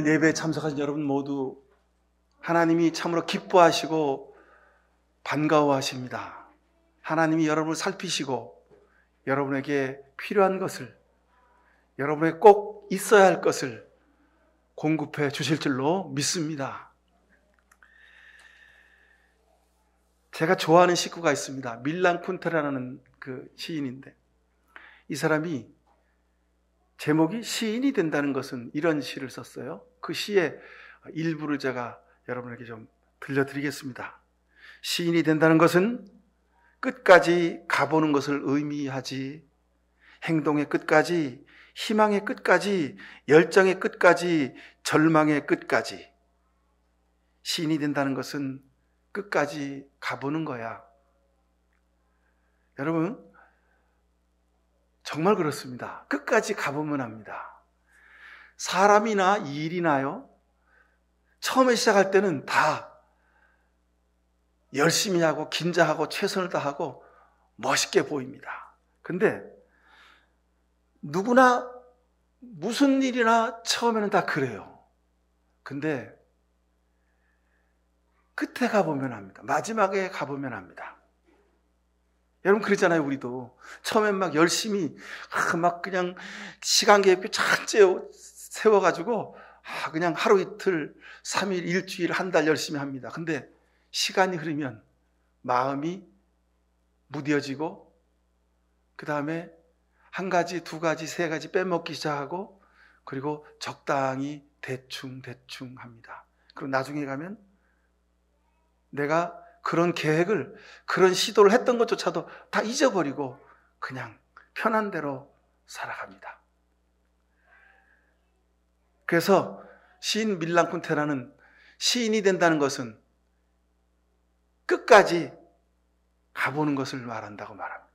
오늘 예배에 참석하신 여러분 모두 하나님이 참으로 기뻐하시고 반가워하십니다. 하나님이 여러분을 살피시고 여러분에게 필요한 것을, 여러분에게 꼭 있어야 할 것을 공급해 주실 줄로 믿습니다. 제가 좋아하는 식구가 있습니다. 밀란 쿤테라는 그 시인인데, 이 사람이 제목이 시인이 된다는 것은 이런 시를 썼어요. 그 시의 일부를 제가 여러분에게 좀 들려드리겠습니다. 시인이 된다는 것은 끝까지 가보는 것을 의미하지, 행동의 끝까지, 희망의 끝까지, 열정의 끝까지, 절망의 끝까지. 시인이 된다는 것은 끝까지 가보는 거야. 여러분, 정말 그렇습니다. 끝까지 가보면 합니다. 사람이나 일이나요, 처음에 시작할 때는 다 열심히 하고 긴장하고 최선을 다하고 멋있게 보입니다. 근데 누구나 무슨 일이나 처음에는 다 그래요. 근데 끝에 가보면 합니다. 마지막에 가보면 합니다. 여러분 그러잖아요. 우리도 처음엔 막 열심히 막 그냥 시간 계획표 쫙 세워가지고 그냥 하루 이틀, 3일, 일주일, 한 달 열심히 합니다. 근데 시간이 흐르면 마음이 무뎌지고 그 다음에 한 가지, 두 가지, 세 가지 빼먹기 시작하고 그리고 적당히 대충 합니다. 그리고 나중에 가면 내가 그런 계획을, 그런 시도를 했던 것조차도 다 잊어버리고 그냥 편한 대로 살아갑니다. 그래서 시인 밀란 쿤테라는 시인이 된다는 것은 끝까지 가보는 것을 말한다고 말합니다.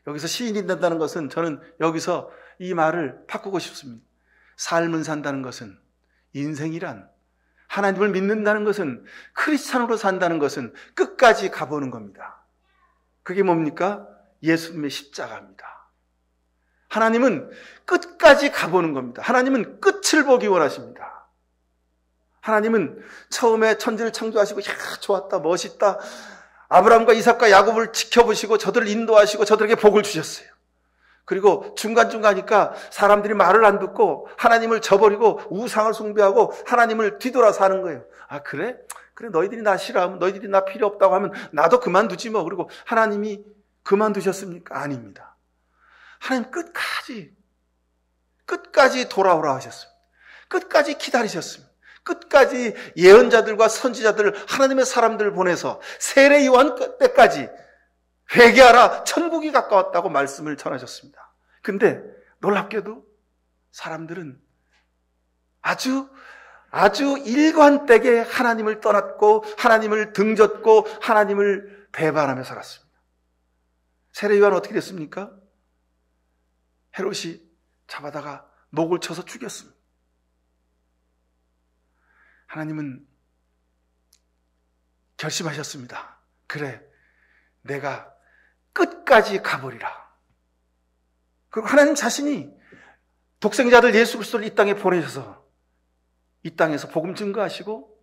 여기서 시인이 된다는 것은 저는 여기서 이 말을 바꾸고 싶습니다. 삶을 산다는 것은, 인생이란, 하나님을 믿는다는 것은, 크리스찬으로 산다는 것은 끝까지 가보는 겁니다. 그게 뭡니까? 예수님의 십자가입니다. 하나님은 끝까지 가보는 겁니다. 하나님은 끝을 보기 원하십니다. 하나님은 처음에 천지를 창조하시고 좋았다, 멋있다, 아브라함과 이삭과 야곱을 지켜보시고 저들을 인도하시고 저들에게 복을 주셨어요. 그리고 중간중간이니까 사람들이 말을 안 듣고 하나님을 저버리고 우상을 숭배하고 하나님을 뒤돌아서 하는 거예요. 아 그래? 너희들이 나 싫어하면, 너희들이 나 필요 없다고 하면 나도 그만두지 뭐. 그리고 하나님이 그만두셨습니까? 아닙니다. 하나님 끝까지 돌아오라 하셨습니다. 끝까지 기다리셨습니다. 끝까지 예언자들과 선지자들, 하나님의 사람들을 보내서 세례 요한 때까지 회개하라, 천국이 가까웠다고 말씀을 전하셨습니다. 근데 놀랍게도 사람들은 아주 일관되게 하나님을 떠났고 하나님을 등졌고 하나님을 배반하며 살았습니다. 세례 요한 어떻게 됐습니까? 헤롯이 잡아다가 목을 쳐서 죽였습니다. 하나님은 결심하셨습니다. 그래, 내가 끝까지 가버리라. 그리고 하나님 자신이 독생자들 예수 그리스도를 이 땅에 보내셔서 이 땅에서 복음 증거하시고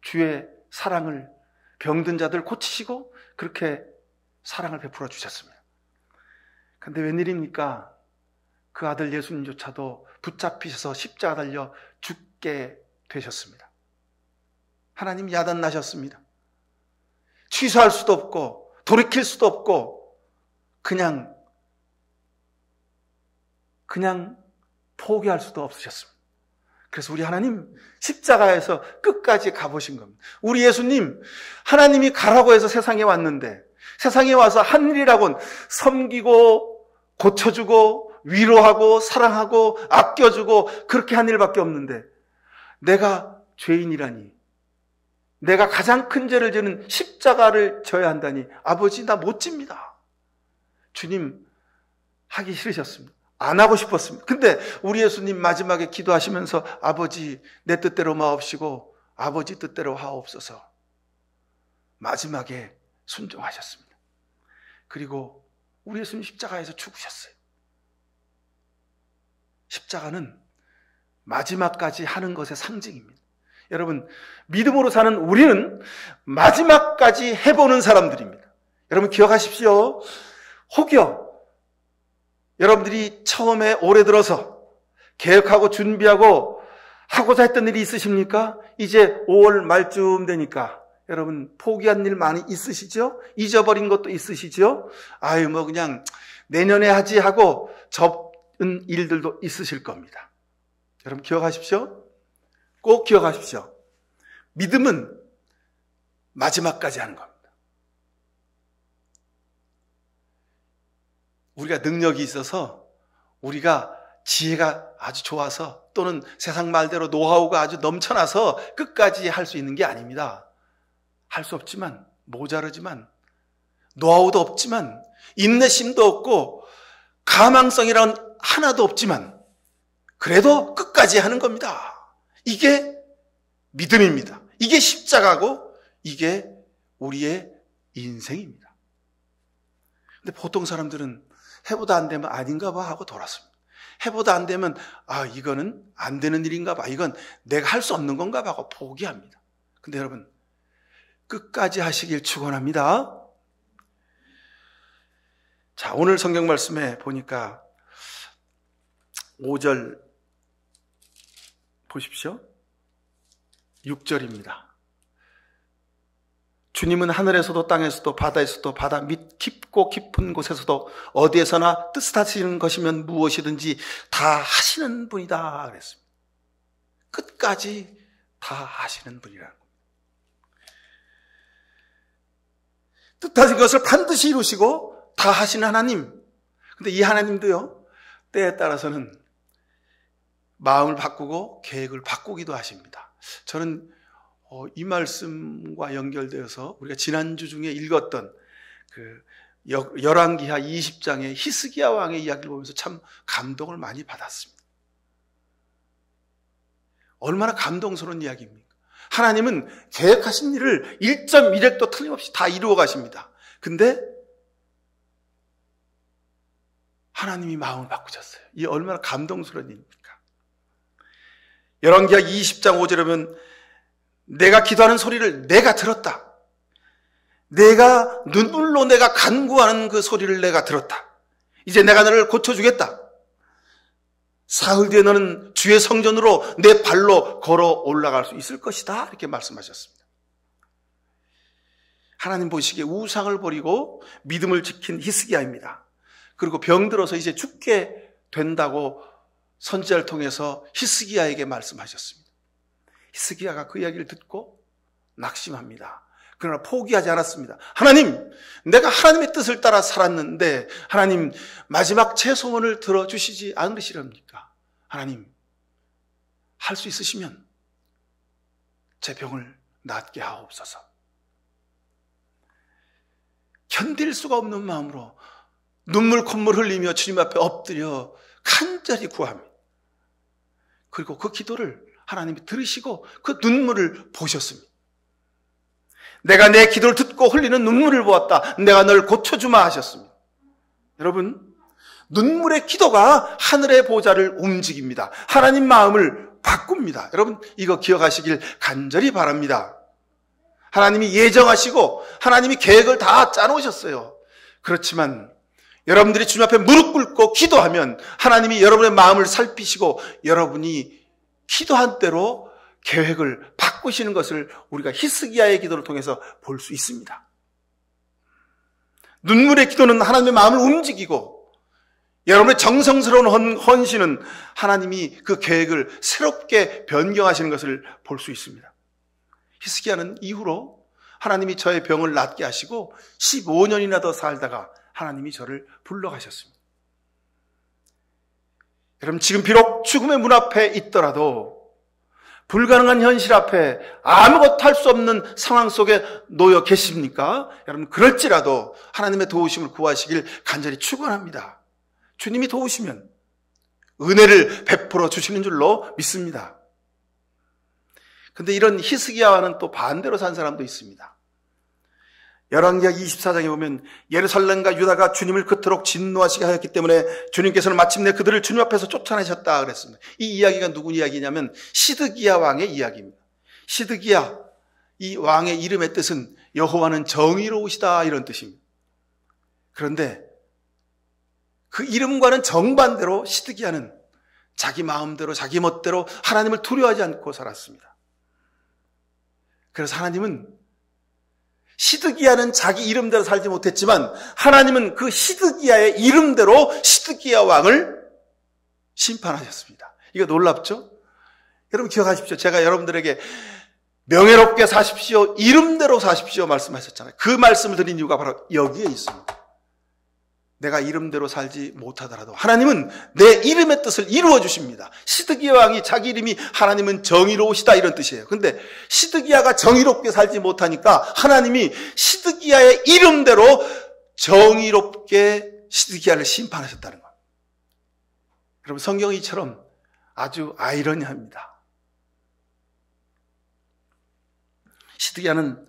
주의 사랑을, 병든 자들 고치시고 그렇게 사랑을 베풀어 주셨습니다. 그런데 웬일입니까? 그 아들 예수님조차도 붙잡히셔서 십자가 달려 죽게 되셨습니다. 하나님 야단나셨습니다. 취소할 수도 없고 돌이킬 수도 없고 그냥 포기할 수도 없으셨습니다. 그래서 우리 하나님 십자가에서 끝까지 가보신 겁니다. 우리 예수님, 하나님이 가라고 해서 세상에 왔는데 세상에 와서 한 일이라고는 섬기고 고쳐주고 위로하고 사랑하고 아껴주고 그렇게 한 일밖에 없는데 내가 죄인이라니, 내가 가장 큰 죄를 지는 십자가를 져야 한다니 아버지 나 못 집니다. 주님 하기 싫으셨습니다. 안 하고 싶었습니다. 근데 우리 예수님 마지막에 기도하시면서 아버지 내 뜻대로 마옵시고 아버지 뜻대로 하옵소서 마지막에 순종하셨습니다. 그리고 우리 예수님 십자가에서 죽으셨어요. 십자가는 마지막까지 하는 것의 상징입니다. 여러분, 믿음으로 사는 우리는 마지막까지 해보는 사람들입니다. 여러분 기억하십시오. 혹여 여러분들이 처음에 올해 들어서 계획하고 준비하고 하고자 했던 일이 있으십니까? 이제 5월 말쯤 되니까 여러분 포기한 일 많이 있으시죠? 잊어버린 것도 있으시죠? 아유 뭐 그냥 내년에 하지 하고 접은 일들도 있으실 겁니다. 여러분 기억하십시오. 꼭 기억하십시오. 믿음은 마지막까지 하는 겁니다. 우리가 능력이 있어서 우리가 지혜가 아주 좋아서 또는 세상 말대로 노하우가 아주 넘쳐나서 끝까지 할 수 있는 게 아닙니다. 할 수 없지만 모자르지만 노하우도 없지만 인내심도 없고 가망성이란 하나도 없지만 그래도 끝까지 하는 겁니다. 이게 믿음입니다. 이게 십자가고 이게 우리의 인생입니다. 근데 보통 사람들은 해보다 안 되면 아닌가 봐 하고 돌았습니다. 해보다 안 되면 이거는 안 되는 일인가 봐. 이건 내가 할 수 없는 건가 봐 하고 포기합니다. 근데 여러분 끝까지 하시길 축원합니다. 자, 오늘 성경 말씀에 보니까 5절 보십시오. 6절입니다. 주님은 하늘에서도 땅에서도 바다에서도 바다 밑 깊고 깊은 곳에서도 어디에서나 뜻하시는 것이면 무엇이든지 다 하시는 분이다 그랬습니다. 끝까지 다 하시는 분이라는 겁니다. 뜻하신 것을 반드시 이루시고 다 하시는 하나님. 근데 이 하나님도요, 때에 따라서는 마음을 바꾸고 계획을 바꾸기도 하십니다. 저는 이 말씀과 연결되어서 우리가 지난주 중에 읽었던 그 열왕기하 20장의 히스기야 왕의 이야기를 보면서 참 감동을 많이 받았습니다. 얼마나 감동스러운 이야기입니까? 하나님은 계획하신 일을 1.1획도 틀림없이 다 이루어 가십니다. 근데 하나님이 마음을 바꾸셨어요. 이 얼마나 감동스러운 일입니까? 열왕기하 20장 5절에 보면 내가 기도하는 소리를 내가 들었다. 내가 눈물로 내가 간구하는 그 소리를 내가 들었다. 이제 내가 너를 고쳐주겠다. 사흘 뒤에 너는 주의 성전으로 내 발로 걸어 올라갈 수 있을 것이다. 이렇게 말씀하셨습니다. 하나님 보시기에 우상을 버리고 믿음을 지킨 히스기야입니다. 그리고 병들어서 이제 죽게 된다고 선지자를 통해서 히스기야에게 말씀하셨습니다. 히스기야가 그 이야기를 듣고 낙심합니다. 그러나 포기하지 않았습니다. 하나님, 내가 하나님의 뜻을 따라 살았는데 하나님 마지막 제 소원을 들어주시지 않으시렵니까? 하나님, 할 수 있으시면 제 병을 낫게 하옵소서. 견딜 수가 없는 마음으로 눈물 콧물 흘리며 주님 앞에 엎드려 간절히 구합니다. 그리고 그 기도를 하나님이 들으시고 그 눈물을 보셨습니다. 내가 내 기도를 듣고 흘리는 눈물을 보았다. 내가 널 고쳐주마 하셨습니다. 여러분, 눈물의 기도가 하늘의 보좌를 움직입니다. 하나님 마음을 바꿉니다. 여러분, 이거 기억하시길 간절히 바랍니다. 하나님이 예정하시고 하나님이 계획을 다 짜놓으셨어요. 그렇지만 여러분들이 주님 앞에 무릎 꿇고 기도하면 하나님이 여러분의 마음을 살피시고 여러분이 기도한 대로 계획을 바꾸시는 것을 우리가 히스기야의 기도를 통해서 볼 수 있습니다. 눈물의 기도는 하나님의 마음을 움직이고 여러분의 정성스러운 헌신은 하나님이 그 계획을 새롭게 변경하시는 것을 볼 수 있습니다. 히스기야는 이후로 하나님이 저의 병을 낫게 하시고 15년이나 더 살다가 하나님이 저를 불러가셨습니다. 여러분, 지금 비록 죽음의 문 앞에 있더라도 불가능한 현실 앞에 아무것도 할 수 없는 상황 속에 놓여 계십니까? 여러분, 그럴지라도 하나님의 도우심을 구하시길 간절히 축원합니다. 주님이 도우시면 은혜를 베풀어 주시는 줄로 믿습니다. 근데 이런 히스기야와는 또 반대로 산 사람도 있습니다. 열왕기하 24장에 보면 예루살렘과 유다가 주님을 그토록 진노하시게 하였기 때문에 주님께서는 마침내 그들을 주님 앞에서 쫓아내셨다 그랬습니다. 이 이야기가 누구 이야기냐면 시드기야 왕의 이야기입니다. 시드기야, 이 왕의 이름의 뜻은 여호와는 정의로우시다 이런 뜻입니다. 그런데 그 이름과는 정반대로 시드기야는 자기 마음대로 자기 멋대로 하나님을 두려워하지 않고 살았습니다. 그래서 하나님은 시드기야는 자기 이름대로 살지 못했지만 하나님은 그 시드기야의 이름대로 시드기야 왕을 심판하셨습니다. 이거 놀랍죠? 여러분 기억하십시오. 제가 여러분들에게 명예롭게 사십시오, 이름대로 사십시오 말씀하셨잖아요. 그 말씀을 드린 이유가 바로 여기에 있습니다. 내가 이름대로 살지 못하더라도 하나님은 내 이름의 뜻을 이루어 주십니다. 시드기야 왕이 자기 이름이 하나님은 정의로우시다 이런 뜻이에요. 근데 시드기야가 정의롭게 살지 못하니까 하나님이 시드기야의 이름대로 정의롭게 시드기야를 심판하셨다는 겁니다. 여러분 성경이 이처럼 아주 아이러니합니다. 시드기야는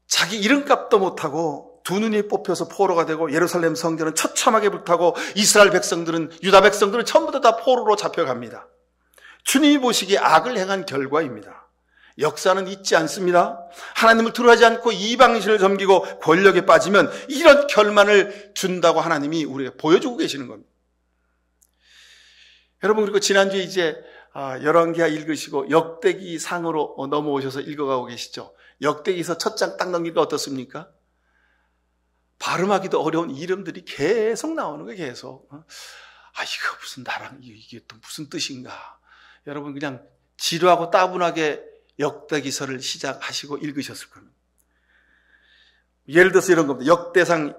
자기 이름값도 못하고 두 눈이 뽑혀서 포로가 되고 예루살렘 성전은 처참하게 불타고 이스라엘 백성들은, 유다 백성들은 전부 다 포로로 잡혀갑니다. 주님이 보시기에 악을 행한 결과입니다. 역사는 잊지 않습니다. 하나님을 두려워하지 않고 이방신을 섬기고 권력에 빠지면 이런 결말을 준다고 하나님이 우리에게 보여주고 계시는 겁니다. 여러분 그리고 지난주에 이제 열왕기하 읽으시고 역대기 상으로 넘어오셔서 읽어가고 계시죠. 역대기서 첫 장 딱 넘기니까 어떻습니까? 발음하기도 어려운 이름들이 계속 나오는 거예요. 계속. 이거 무슨 나랑 이게 또 무슨 뜻인가. 여러분 그냥 지루하고 따분하게 역대기서를 시작하시고 읽으셨을 겁니다. 예를 들어서 이런 겁니다. 역대상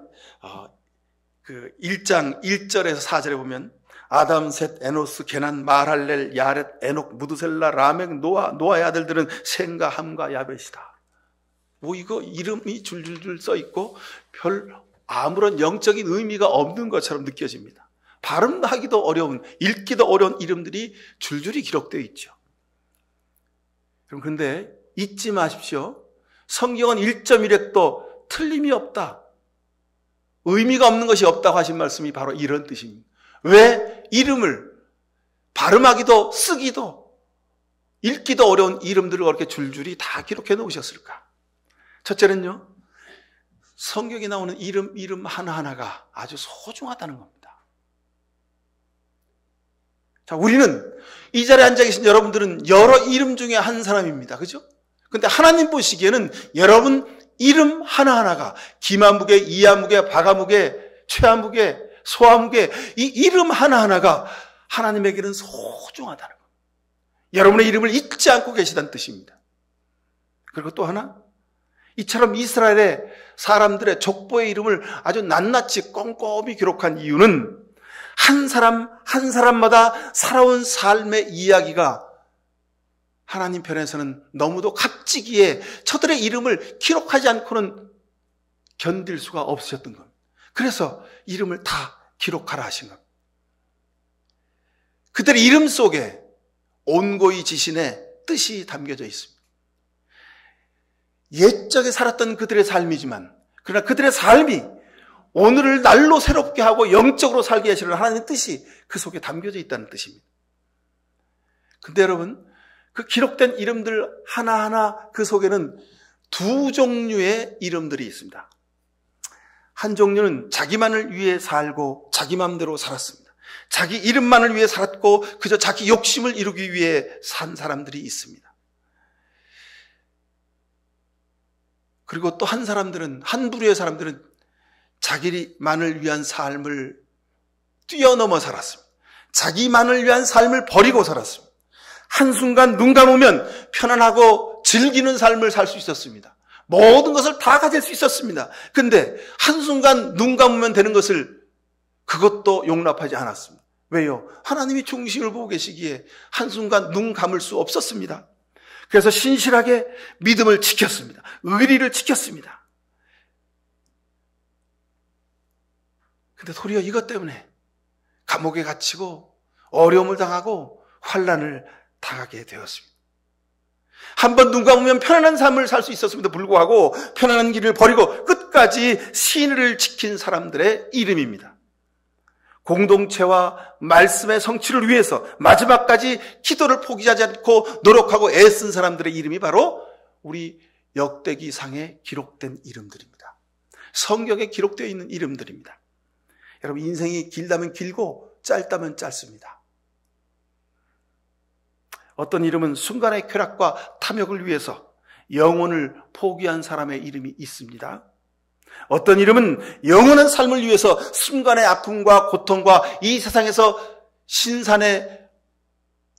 1장 1절에서 4절에 보면 아담, 셋, 에노스, 게난, 마할렐, 야렛, 에녹, 무드셀라, 라멕, 노아의 아들들은 셈과 함과 야벳이다. 이거 이름이 줄줄줄 써 있고 별 아무런 영적인 의미가 없는 것처럼 느껴집니다. 발음하기도 어려운, 읽기도 어려운 이름들이 줄줄이 기록되어 있죠. 그런데 잊지 마십시오. 성경은 1.1획도 틀림이 없다. 의미가 없는 것이 없다고 하신 말씀이 바로 이런 뜻입니다. 왜 이름을 발음하기도 쓰기도 읽기도 어려운 이름들을 그렇게 줄줄이 다 기록해 놓으셨을까? 첫째는요, 성경에 나오는 이름 하나하나가 아주 소중하다는 겁니다. 자, 우리는 이 자리에 앉아 계신 여러분들은 여러 이름 중에 한 사람입니다. 그죠? 근데 하나님 보시기에는 여러분 이름 하나하나가 기마무게, 이하무게, 바가무게, 최하무게, 소하무게 이 이름 하나하나가 하나님에게는 소중하다는 겁니다. 여러분의 이름을 잊지 않고 계시다는 뜻입니다. 그리고 또 하나, 이처럼 이스라엘의 사람들의 족보의 이름을 아주 낱낱이 꼼꼼히 기록한 이유는 한 사람 한 사람마다 살아온 삶의 이야기가 하나님 편에서는 너무도 값지기에 저들의 이름을 기록하지 않고는 견딜 수가 없으셨던 겁니다. 그래서 이름을 다 기록하라 하신 겁니다. 그들의 이름 속에 온고이 지신의 뜻이 담겨져 있습니다. 옛적에 살았던 그들의 삶이지만 그러나 그들의 삶이 오늘을 날로 새롭게 하고 영적으로 살게 하시는 하나님의 뜻이 그 속에 담겨져 있다는 뜻입니다. 근데 여러분 그 기록된 이름들 하나하나 그 속에는 두 종류의 이름들이 있습니다. 한 종류는 자기만을 위해 살고 자기 마음대로 살았습니다. 자기 이름만을 위해 살았고 그저 자기 욕심을 이루기 위해 산 사람들이 있습니다. 그리고 또 한 부류의 사람들은 자기만을 위한 삶을 뛰어넘어 살았습니다. 자기만을 위한 삶을 버리고 살았습니다. 한순간 눈 감으면 편안하고 즐기는 삶을 살 수 있었습니다. 모든 것을 다 가질 수 있었습니다. 근데 한순간 눈 감으면 되는 것을 그것도 용납하지 않았습니다. 왜요? 하나님이 중심을 보고 계시기에 한순간 눈 감을 수 없었습니다. 그래서 신실하게 믿음을 지켰습니다. 의리를 지켰습니다. 근데 도리어 이것 때문에 감옥에 갇히고 어려움을 당하고 환난을 당하게 되었습니다. 한번 눈 감으면 편안한 삶을 살 수 있었음에도 불구하고 편안한 길을 버리고 끝까지 신의를 지킨 사람들의 이름입니다. 공동체와 말씀의 성취를 위해서 마지막까지 기도를 포기하지 않고 노력하고 애쓴 사람들의 이름이 바로 우리 역대기상에 기록된 이름들입니다. 성경에 기록되어 있는 이름들입니다. 여러분, 인생이 길다면 길고 짧다면 짧습니다. 어떤 이름은 순간의 쾌락과 탐욕을 위해서 영혼을 포기한 사람의 이름이 있습니다. 어떤 이름은 영원한 삶을 위해서 순간의 아픔과 고통과 이 세상에서 신산의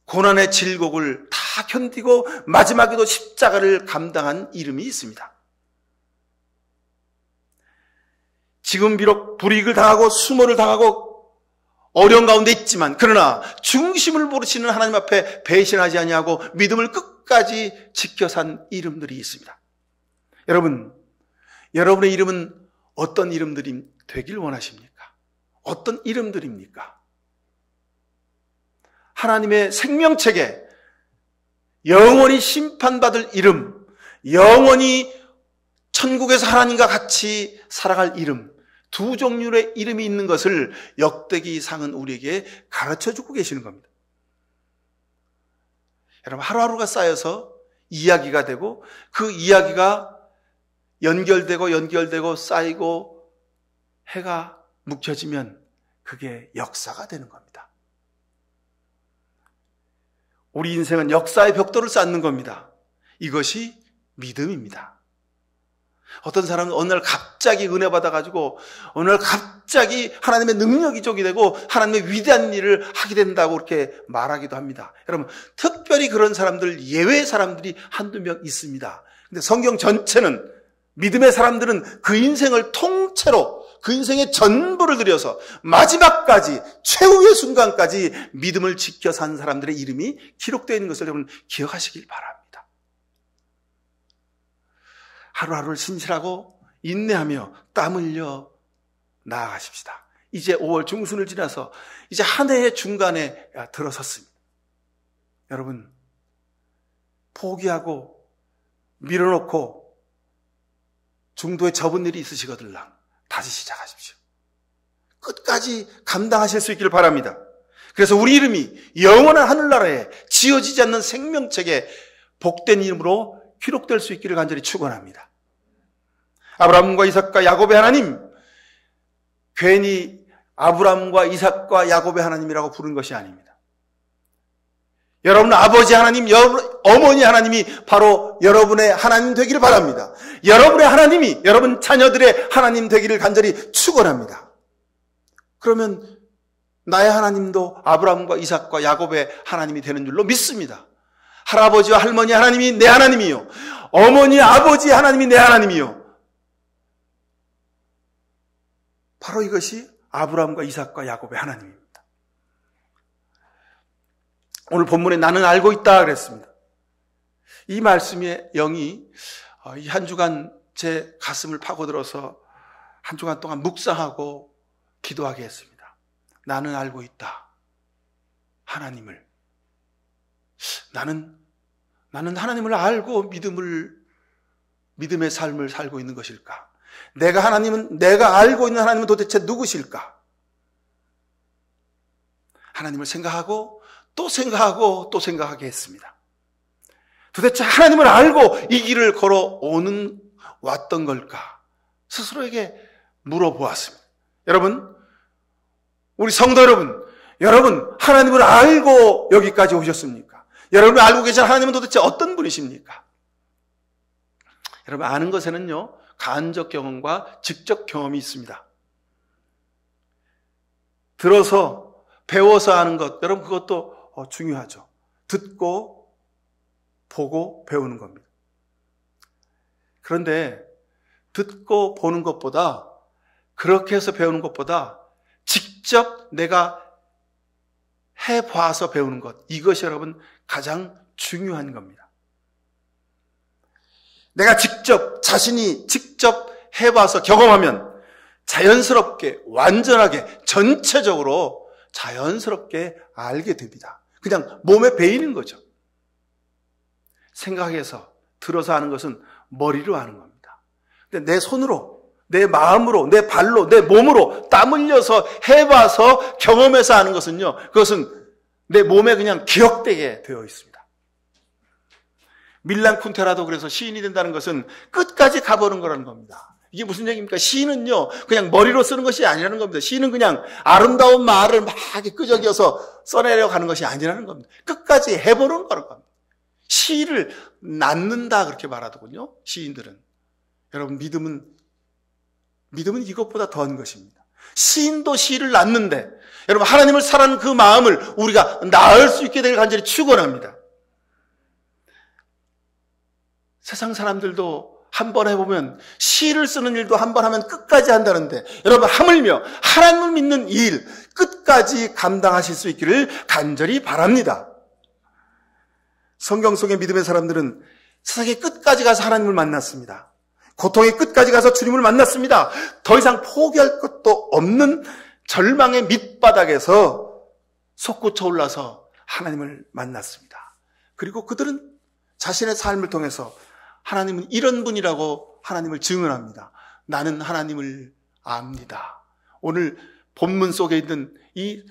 고난의 질곡을 다 견디고 마지막에도 십자가를 감당한 이름이 있습니다. 지금 비록 불이익을 당하고 수모를 당하고 어려운 가운데 있지만 그러나 중심을 모르시는 하나님 앞에 배신하지 아니하고 믿음을 끝까지 지켜 산 이름들이 있습니다. 여러분, 여러분의 이름은 어떤 이름들이 되길 원하십니까? 어떤 이름들입니까? 하나님의 생명책에 영원히 심판받을 이름, 영원히 천국에서 하나님과 같이 살아갈 이름, 두 종류의 이름이 있는 것을 역대기상은 우리에게 가르쳐주고 계시는 겁니다. 여러분, 하루하루가 쌓여서 이야기가 되고 그 이야기가 연결되고 쌓이고 해가 묵혀지면 그게 역사가 되는 겁니다. 우리 인생은 역사의 벽돌을 쌓는 겁니다. 이것이 믿음입니다. 어떤 사람은 어느 날 갑자기 은혜 받아가지고 어느 날 갑자기 하나님의 능력이 적이 되고 하나님의 위대한 일을 하게 된다고 그렇게 말하기도 합니다. 여러분, 특별히 그런 사람들, 예외의 사람들이 한두 명 있습니다. 근데 성경 전체는, 믿음의 사람들은 그 인생을 통째로, 그 인생의 전부를 들여서 마지막까지, 최후의 순간까지 믿음을 지켜 산 사람들의 이름이 기록되어 있는 것을 여러분 기억하시길 바랍니다. 하루하루를 신실하고 인내하며 땀 흘려 나아가십시다. 이제 5월 중순을 지나서 이제 한 해의 중간에 들어섰습니다. 여러분, 포기하고 밀어놓고 중도에 접은 일이 있으시거들랑 다시 시작하십시오. 끝까지 감당하실 수 있기를 바랍니다. 그래서 우리 이름이 영원한 하늘나라에 지어지지 않는 생명책에 복된 이름으로 기록될 수 있기를 간절히 축원합니다. 아브라함과 이삭과 야곱의 하나님, 괜히 아브라함과 이삭과 야곱의 하나님이라고 부른 것이 아닙니다. 여러분 아버지 하나님, 어머니 하나님이 바로 여러분의 하나님 되기를 바랍니다. 여러분의 하나님이 여러분 자녀들의 하나님 되기를 간절히 축원합니다. 그러면 나의 하나님도 아브라함과 이삭과 야곱의 하나님이 되는 줄로 믿습니다. 할아버지와 할머니 하나님이 내 하나님이요, 어머니 아버지 하나님이 내 하나님이요. 바로 이것이 아브라함과 이삭과 야곱의 하나님입니다. 오늘 본문에 나는 알고 있다 그랬습니다. 이 말씀의 영이 이 한 주간 제 가슴을 파고들어서 한 주간 동안 묵상하고 기도하게 했습니다. 나는 알고 있다, 하나님을. 나는 하나님을 알고 믿음의 삶을 살고 있는 것일까? 내가 알고 있는 하나님은 도대체 누구실까? 하나님을 생각하고 또 생각하고 또 생각하게 했습니다. 도대체 하나님을 알고 이 길을 왔던 걸까? 스스로에게 물어보았습니다. 여러분, 우리 성도 여러분 하나님을 알고 여기까지 오셨습니까? 여러분이 알고 계신 하나님은 도대체 어떤 분이십니까? 여러분, 아는 것에는요, 간접 경험과 직접 경험이 있습니다. 들어서 배워서 아는 것, 여러분 그것도 중요하죠. 듣고 보고 배우는 겁니다. 그런데 듣고 보는 것보다, 그렇게 해서 배우는 것보다 직접 내가 해봐서 배우는 것, 이것이 여러분 가장 중요한 겁니다. 내가 자신이 직접 해봐서 경험하면 자연스럽게, 완전하게, 전체적으로 자연스럽게 알게 됩니다. 그냥 몸에 배이는 거죠. 생각해서 들어서 하는 것은 머리로 하는 겁니다. 근데 내 손으로, 내 마음으로, 내 발로, 내 몸으로 땀 흘려서 해봐서 경험해서 하는 것은요, 그것은 내 몸에 그냥 기억되게 되어 있습니다. 밀란 쿤테라도 그래서 시인이 된다는 것은 끝까지 가보는 거라는 겁니다. 이게 무슨 얘기입니까? 시인은요, 그냥 머리로 쓰는 것이 아니라는 겁니다. 시인은 그냥 아름다운 말을 막 끄적여서 써내려가는 것이 아니라는 겁니다. 끝까지 해보는 거라는 겁니다. 시를 낳는다 그렇게 말하더군요, 시인들은. 여러분, 믿음은 이것보다 더한 것입니다. 시인도 시를 낳는데, 여러분, 하나님을 사랑하는 그 마음을 우리가 낳을 수 있게 되길 간절히 축원합니다. 세상 사람들도 한 번 해보면, 시를 쓰는 일도 한 번 하면 끝까지 한다는데, 여러분, 하물며 하나님을 믿는 이 일 끝까지 감당하실 수 있기를 간절히 바랍니다. 성경 속의 믿음의 사람들은 세상의 끝까지 가서 하나님을 만났습니다. 고통의 끝까지 가서 주님을 만났습니다. 더 이상 포기할 것도 없는 절망의 밑바닥에서 솟구쳐 올라서 하나님을 만났습니다. 그리고 그들은 자신의 삶을 통해서 하나님은 이런 분이라고 하나님을 증언합니다. 나는 하나님을 압니다. 오늘 본문 속에 있는 이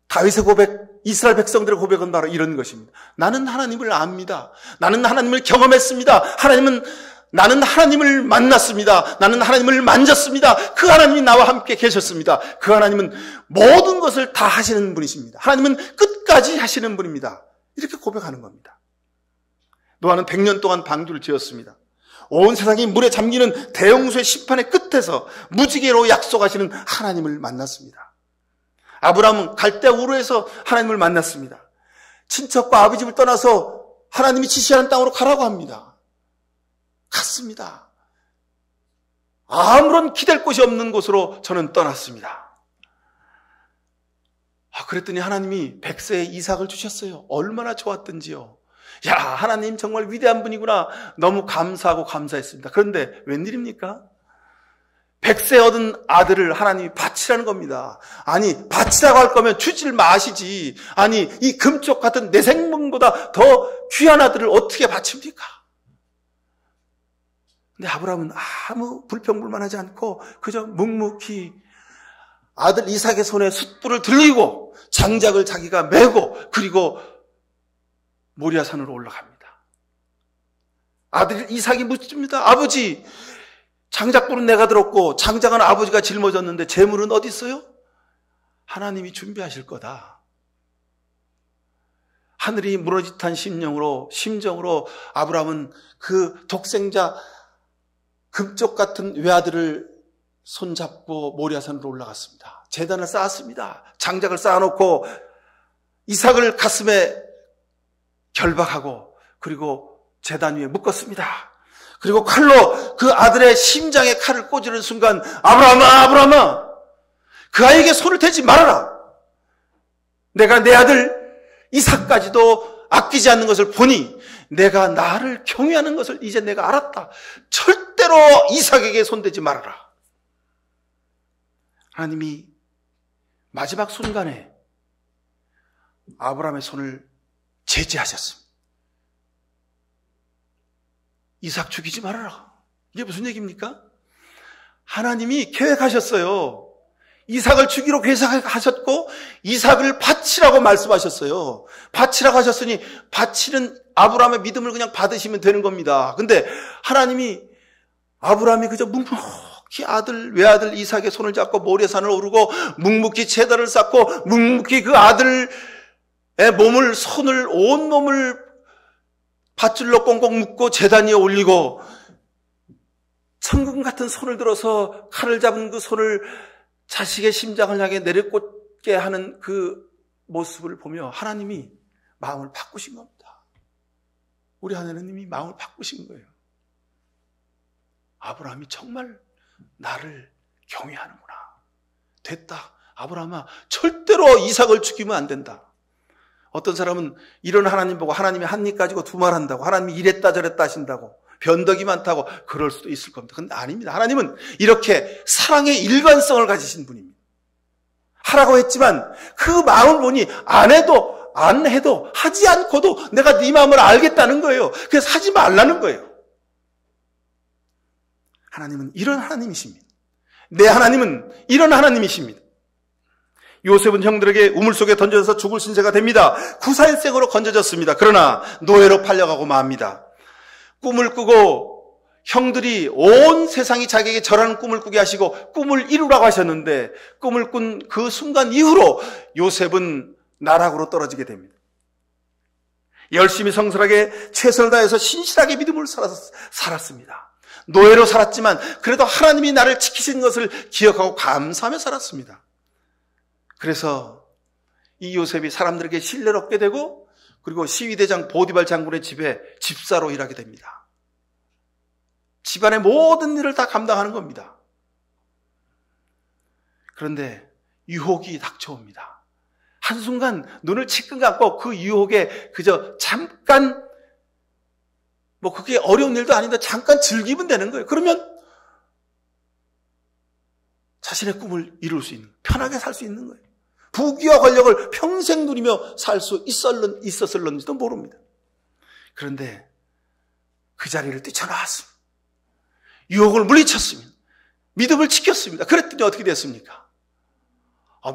다윗의 고백, 이스라엘 백성들의 고백은 바로 이런 것입니다. 나는 하나님을 압니다. 나는 하나님을 경험했습니다. 나는 하나님을 만났습니다. 나는 하나님을 만졌습니다. 그 하나님이 나와 함께 계셨습니다. 그 하나님은 모든 것을 다 하시는 분이십니다. 하나님은 끝까지 하시는 분입니다. 이렇게 고백하는 겁니다. 노아는 100년 동안 방주를 지었습니다. 온 세상이 물에 잠기는 대홍수의 심판의 끝에서 무지개로 약속하시는 하나님을 만났습니다. 아브라함은 갈대아 우르에서 하나님을 만났습니다. 친척과 아버지 집을 떠나서 하나님이 지시하는 땅으로 가라고 합니다. 갔습니다. 아무런 기댈 곳이 없는 곳으로 저는 떠났습니다. 그랬더니 하나님이 100세의 이삭을 주셨어요. 얼마나 좋았던지요. 야, 하나님 정말 위대한 분이구나. 너무 감사하고 감사했습니다. 그런데 웬일입니까? 100세 얻은 아들을 하나님이 바치라는 겁니다. 아니, 바치라고 할 거면 주질 마시지. 아니, 이 금쪽 같은 내 생명보다 더 귀한 아들을 어떻게 바칩니까? 근데 아브라함은 아무 불평불만하지 않고 그저 묵묵히 아들 이삭의 손에 숯불을 들리고 장작을 자기가 메고 그리고 모리아산으로 올라갑니다. 아들 이삭이 묻습니다. 아버지, 장작불은 내가 들었고 장작은 아버지가 짊어졌는데 재물은 어디 있어요? 하나님이 준비하실 거다. 하늘이 무너진 듯한 심정으로 아브라함은 그 독생자 금쪽 같은 외아들을 손잡고 모리아산으로 올라갔습니다. 제단을 쌓았습니다. 장작을 쌓아놓고 이삭을 가슴에 결박하고 그리고 제단 위에 묶었습니다. 그리고 칼로 그 아들의 심장에 칼을 꽂으는 순간 아브라함아 그 아이에게 손을 대지 말아라. 내가 내 아들 이삭까지도 아끼지 않는 것을 보니 내가 나를 경외하는 것을 이제 내가 알았다. 절대로 이삭에게 손대지 말아라. 하나님이 마지막 순간에 아브라함의 손을 제지하셨습니다. 이삭 죽이지 말아라. 이게 무슨 얘기입니까? 하나님이 계획하셨어요. 이삭을 죽이로 계획하셨고 이삭을 바치라고 말씀하셨어요. 바치라고 하셨으니 바치는 아브라함의 믿음을 그냥 받으시면 되는 겁니다. 근데 하나님이 아브라함이 그저 묵묵히 외아들 이삭의 손을 잡고 모리아산을 오르고 묵묵히 제단을 쌓고 묵묵히 그 아들의 온 몸을 밧줄로 꽁꽁 묶고 제단 위에 올리고 천금 같은 손을 들어서 칼을 잡은 그 손을 자식의 심장을 향해 내려꽂게 하는 그 모습을 보며 하나님이 마음을 바꾸신 겁니다. 우리 하나님이 마음을 바꾸신 거예요. 아브라함이 정말 나를 경외하는구나. 됐다. 아브라함아, 절대로 이삭을 죽이면 안 된다. 어떤 사람은 이런 하나님 보고 하나님이 한 입 가지고 두말한다고, 하나님이 이랬다 저랬다 하신다고, 변덕이 많다고 그럴 수도 있을 겁니다. 그런데 아닙니다. 하나님은 이렇게 사랑의 일관성을 가지신 분입니다. 하라고 했지만 그 마음을 보니 안 해도 안 해도, 하지 않고도 내가 네 마음을 알겠다는 거예요. 그래서 하지 말라는 거예요. 하나님은 이런 하나님이십니다. 내 하나님은 이런 하나님이십니다. 요셉은 형들에게 우물 속에 던져서 죽을 신세가 됩니다. 구사일생으로 건져졌습니다. 그러나 노예로 팔려가고 맙니다. 꿈을 꾸고 형들이 온 세상이 자기에게 절하는 꿈을 꾸게 하시고 꿈을 이루라고 하셨는데 꿈을 꾼 그 순간 이후로 요셉은 나락으로 떨어지게 됩니다. 열심히 성실하게 최선을 다해서 신실하게 믿음을 살았습니다. 노예로 살았지만 그래도 하나님이 나를 지키신 것을 기억하고 감사하며 살았습니다. 그래서 이 요셉이 사람들에게 신뢰를 얻게 되고 그리고 시위대장 보디발 장군의 집에 집사로 일하게 됩니다. 집안의 모든 일을 다 감당하는 겁니다. 그런데 유혹이 닥쳐옵니다. 한순간 눈을 치끈 감고 그 유혹에 그저 잠깐 그게 어려운 일도 아닌데 잠깐 즐기면 되는 거예요. 그러면 자신의 꿈을 이룰 수 있는, 편하게 살 수 있는 거예요. 부귀와 권력을 평생 누리며 살 수 있었을런지도 모릅니다. 그런데 그 자리를 뛰쳐나왔습니다. 유혹을 물리쳤습니다. 믿음을 지켰습니다. 그랬더니 어떻게 됐습니까?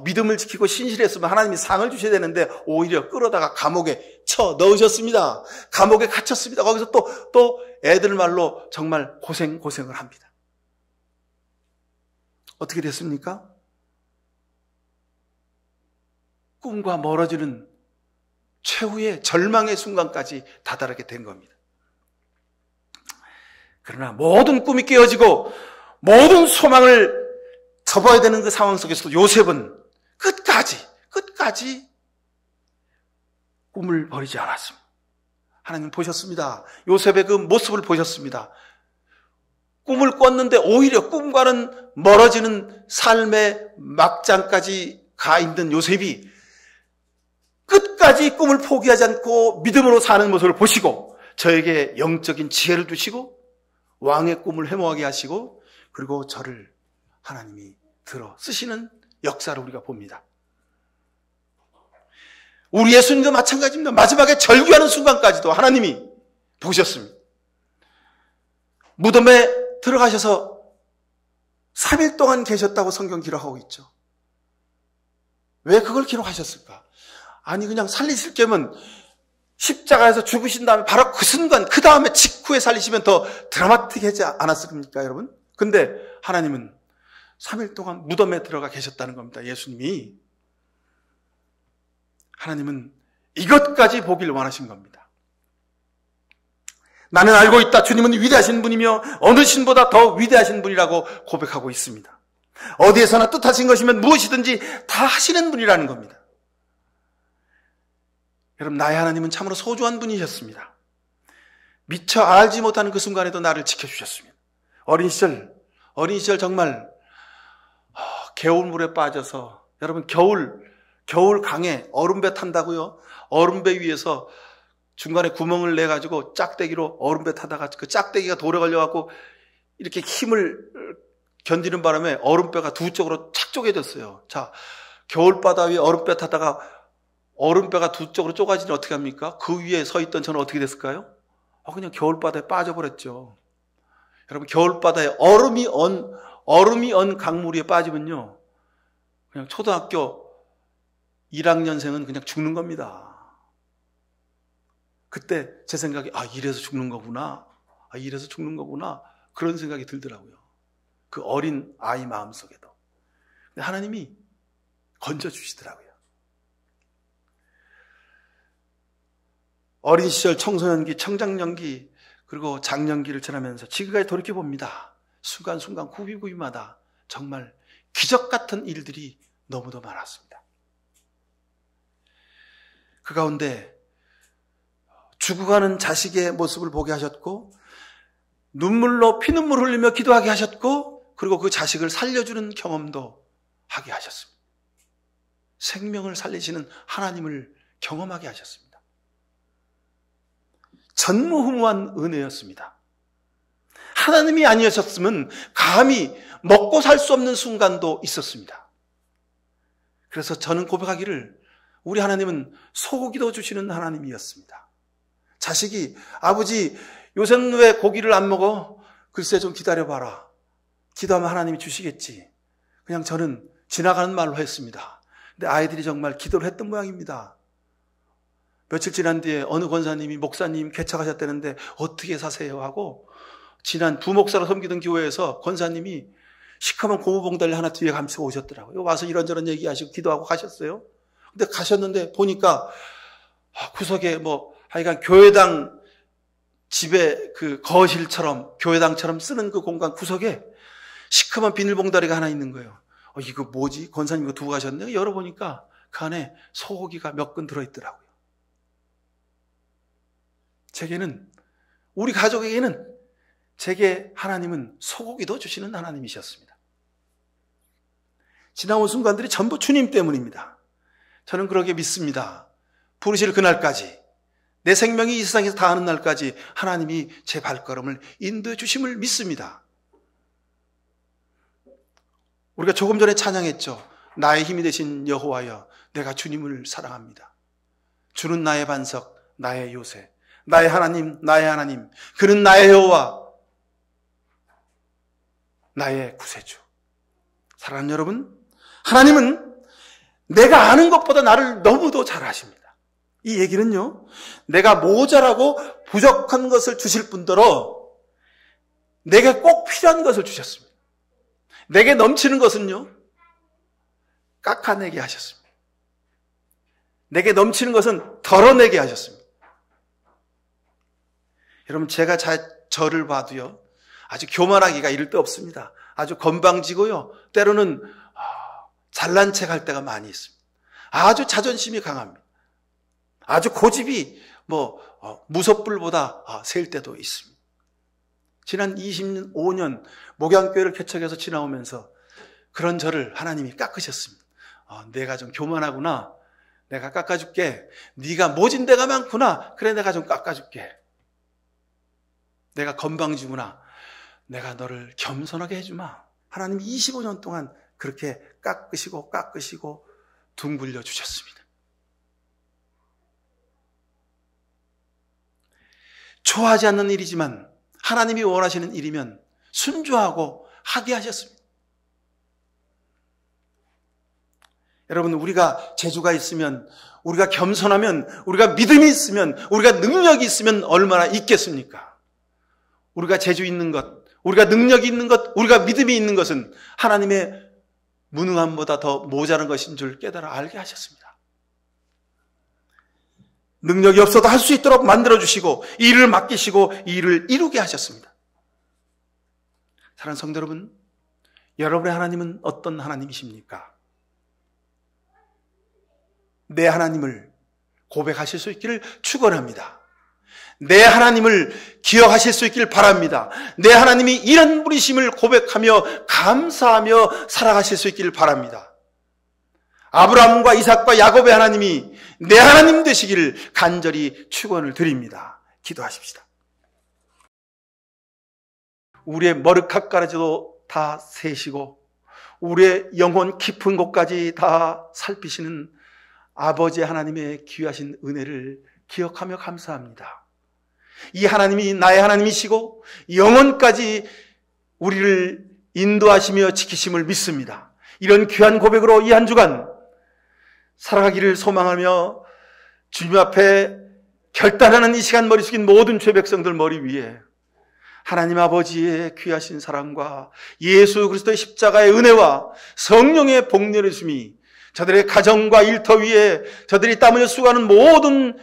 믿음을 지키고 신실했으면 하나님이 상을 주셔야 되는데 오히려 끌어다가 감옥에 쳐 넣으셨습니다. 감옥에 갇혔습니다. 거기서 또 애들 말로 정말 고생을 합니다. 어떻게 됐습니까? 꿈과 멀어지는 최후의 절망의 순간까지 다다르게 된 겁니다. 그러나 모든 꿈이 깨어지고 모든 소망을 접어야 되는 그 상황 속에서도 요셉은 끝까지 꿈을 버리지 않았습니다. 하나님 보셨습니다. 요셉의 그 모습을 보셨습니다. 꿈을 꿨는데 오히려 꿈과는 멀어지는 삶의 막장까지 가 있는 요셉이 끝까지 꿈을 포기하지 않고 믿음으로 사는 모습을 보시고 저에게 영적인 지혜를 주시고 왕의 꿈을 해모하게 하시고 그리고 저를 하나님이 들어 쓰시는 역사를 우리가 봅니다. 우리 예수님도 마찬가지입니다. 마지막에 절규하는 순간까지도 하나님이 보셨습니다. 무덤에 들어가셔서 3일 동안 계셨다고 성경 기록하고 있죠. 왜 그걸 기록하셨을까? 아니 그냥 살리실 겸은 십자가에서 죽으신 다음에 바로 그 순간 그 다음에 직후에 살리시면 더 드라마틱하지 않았습니까 여러분? 근데 하나님은 3일 동안 무덤에 들어가 계셨다는 겁니다. 예수님이. 하나님은 이것까지 보길 원하신 겁니다. 나는 알고 있다. 주님은 위대하신 분이며 어느 신보다 더 위대하신 분이라고 고백하고 있습니다. 어디에서나 뜻하신 것이면 무엇이든지 다 하시는 분이라는 겁니다. 여러분, 나의 하나님은 참으로 소중한 분이셨습니다. 미처 알지 못하는 그 순간에도 나를 지켜주셨습니다. 어린 시절 정말 개울물에 빠져서 여러분 겨울 강에 얼음배 탄다고요? 얼음배 위에서 중간에 구멍을 내가지고 짝대기로 얼음배 타다가 그 짝대기가 돌에 걸려갖고 이렇게 힘을 견디는 바람에 얼음배가 두 쪽으로 착 쪼개졌어요. 자, 겨울바다 위에 얼음배 타다가 얼음배가 두 쪽으로 쪼가지면 어떻게 합니까? 그 위에 서 있던 저는 어떻게 됐을까요? 그냥 겨울바다에 빠져버렸죠. 여러분, 겨울바다에 얼음이 언 강물 위에 빠지면요, 그냥 초등학교 1학년생은 그냥 죽는 겁니다. 그때 제 생각이 이래서 죽는 거구나. 이래서 죽는 거구나. 그런 생각이 들더라고요. 그 어린 아이 마음속에도. 근데 하나님이 건져주시더라고요. 어린 시절 청소년기, 청장년기, 그리고 장년기를 지나면서 지금까지 돌이켜봅니다. 순간순간 구비구비마다 정말 기적 같은 일들이 너무도 많았습니다. 그 가운데 죽어가는 자식의 모습을 보게 하셨고 눈물로 피눈물 흘리며 기도하게 하셨고 그리고 그 자식을 살려주는 경험도 하게 하셨습니다. 생명을 살리시는 하나님을 경험하게 하셨습니다. 전무후무한 은혜였습니다. 하나님이 아니었으면 감히 먹고 살 수 없는 순간도 있었습니다. 그래서 저는 고백하기를 우리 하나님은 소고기도 주시는 하나님이었습니다. 자식이 아버지 요새는 왜 고기를 안 먹어? 글쎄 좀 기다려봐라. 기도하면 하나님이 주시겠지. 그냥 저는 지나가는 말로 했습니다. 근데 아이들이 정말 기도를 했던 모양입니다. 며칠 지난 뒤에 어느 권사님이 목사님 개척하셨다는데 어떻게 사세요? 하고 지난 부목사로 섬기던 교회에서 권사님이 시커먼 고무봉다리 하나 뒤에 감추고 오셨더라고요. 와서 이런저런 얘기하시고 기도하고 가셨어요. 근데 가셨는데 보니까 구석에 하여간 교회당 집에 그 거실처럼 교회당처럼 쓰는 그 공간 구석에 시커먼 비닐봉다리가 하나 있는 거예요. 이거 뭐지? 권사님 이거 두고 가셨네? 열어보니까 그 안에 소고기가 몇 근 들어있더라고요. 제게는, 우리 가족에게는 제게 하나님은 소고기도 주시는 하나님이셨습니다. 지나온 순간들이 전부 주님 때문입니다. 저는 그렇게 믿습니다. 부르실 그날까지, 내 생명이 이 세상에서 다하는 날까지 하나님이 제 발걸음을 인도해 주심을 믿습니다. 우리가 조금 전에 찬양했죠. 나의 힘이 되신 여호와여, 내가 주님을 사랑합니다. 주는 나의 반석, 나의 요새, 나의 하나님, 나의 하나님. 그는 나의 여호와, 나의 구세주. 사랑하는 여러분, 하나님은 내가 아는 것보다 나를 너무도 잘 아십니다. 이 얘기는요, 내가 모자라고 부족한 것을 주실 뿐더러 내게 꼭 필요한 것을 주셨습니다. 내게 넘치는 것은요, 깎아내게 하셨습니다. 내게 넘치는 것은 덜어내게 하셨습니다. 여러분, 제가 저를 봐도요, 아주 교만하기가 이를 데 없습니다. 아주 건방지고요, 때로는 잘난 척 할 때가 많이 있습니다. 아주 자존심이 강합니다. 아주 고집이 무섭불보다 셀 때도 있습니다. 지난 25년 목양교회를 개척해서 지나오면서 그런 저를 하나님이 깎으셨습니다. 내가 좀 교만하구나. 내가 깎아줄게. 네가 모진 데가 많구나. 그래, 내가 좀 깎아줄게. 내가 건방지구나. 내가 너를 겸손하게 해주마. 하나님이 25년 동안 그렇게 깎으시고 둥글려 주셨습니다. 좋아하지 않는 일이지만 하나님이 원하시는 일이면 순종하고 하게 하셨습니다. 여러분, 우리가 재주가 있으면, 우리가 겸손하면, 우리가 믿음이 있으면, 우리가 능력이 있으면 얼마나 있겠습니까? 우리가 재주 있는 것, 우리가 능력이 있는 것, 우리가 믿음이 있는 것은 하나님의 무능함보다 더 모자란 것인 줄 깨달아 알게 하셨습니다. 능력이 없어도 할 수 있도록 만들어주시고 일을 맡기시고 일을 이루게 하셨습니다. 사랑하는 성도 여러분, 여러분의 하나님은 어떤 하나님이십니까? 내 하나님을 고백하실 수 있기를 축원합니다. 내 하나님을 기억하실 수 있길 바랍니다. 내 하나님이 이런 분이심을 고백하며 감사하며 살아가실 수 있기를 바랍니다. 아브라함과 이삭과 야곱의 하나님이 내 하나님 되시기를 간절히 축원을 드립니다. 기도하십시다. 우리의 머리카락까지도 다 세시고 우리의 영혼 깊은 곳까지 다 살피시는 아버지 하나님의 귀하신 은혜를 기억하며 감사합니다. 이 하나님이 나의 하나님이시고 영혼까지 우리를 인도하시며 지키심을 믿습니다. 이런 귀한 고백으로 이 한 주간 살아가기를 소망하며 주님 앞에 결단하는 이 시간 머리 숙인 모든 죄 백성들 머리 위에 하나님 아버지의 귀하신 사랑과 예수 그리스도의 십자가의 은혜와 성령의 복렬의 주심이 저들의 가정과 일터 위에, 저들이 땀 흘려 수고하는 모든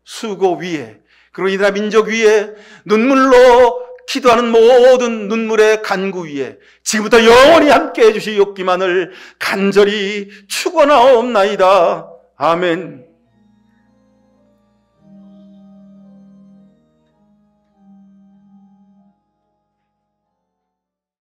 수고 위에, 그리고 이 나라 민족 위에, 눈물로 기도하는 모든 눈물의 간구 위에 지금부터 영원히 함께 해주시옵기만을 간절히 축원하옵나이다. 아멘.